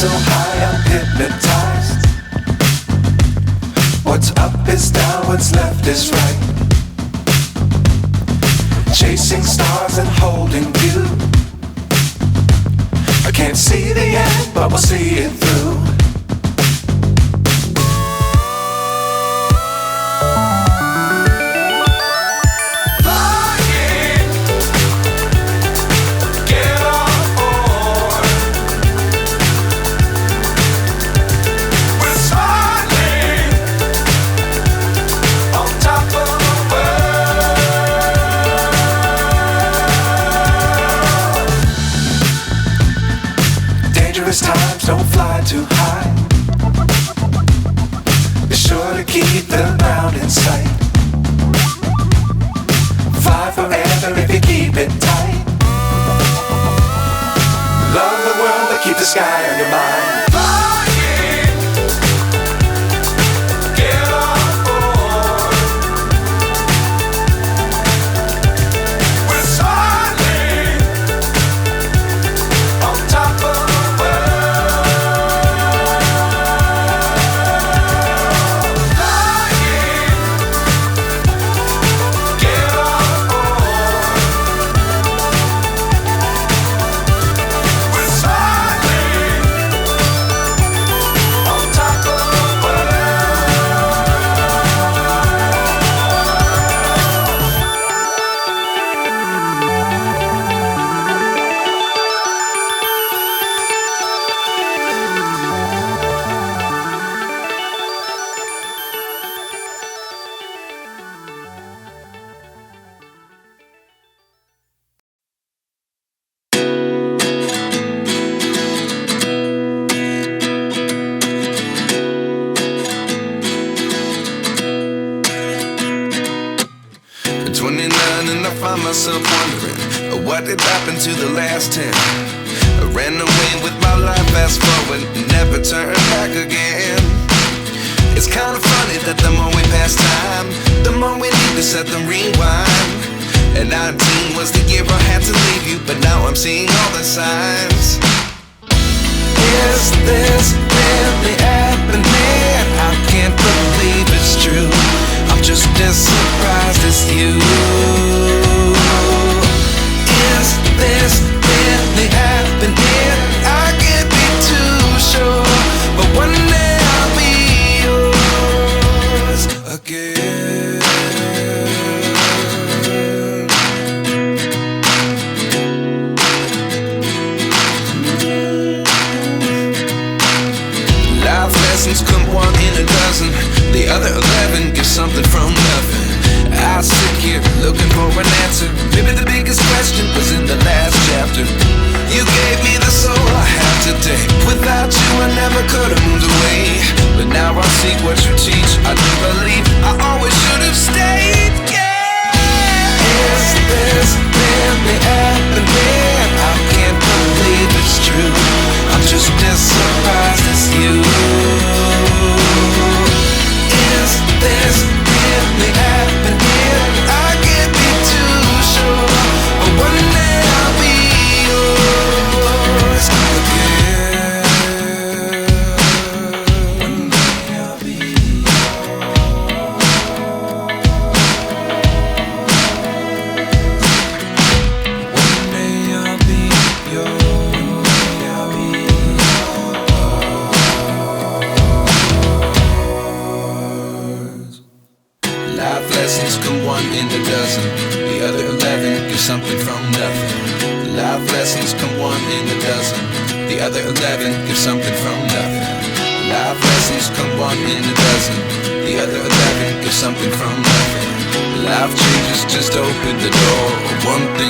so high I'm hypnotized. What's up is down, what's left is right. Chasing stars and holding you. I can't see the end, but we'll see it through. Times don't fly too high. Be sure to keep the ground in sight. Fly forever if you keep it tight. Love the world but keep the sky on your mind. Myself wondering what did happen to the last 10. I ran away with my life, fast forward, never turn back again. It's kind of funny that the more we pass time, the more we need to set the rewind. And 19 was the year I had to leave you, but now I'm seeing all the signs. Is this really happening? I can't believe it's true. I'm just as surprised as you. Is this really happening? I can't be too sure, but one day I'll be yours again. Life lessons come one in a dozen. The other 11 give something from nothing. I sit here looking for an answer. Maybe the biggest question was in the last chapter. You gave me the soul I have today. Without you I never could have moved away. But now I see what you teach. I do believe I always should have stayed. Yeah. Is this really happening? I can't believe it's true. I'm just as surprised as you. Is this really happening? I can't be too sure, but one day I'll be yours again. One day I'll be yours. One day I'll be yours. One day I'll be yours. Life lessons come one in a dozen. The other 11 give something from nothing. Life lessons come one in a dozen. The other 11 give something from nothing. Life lessons come one in a dozen. The other 11 give something from nothing. Life changes just open the door. One thing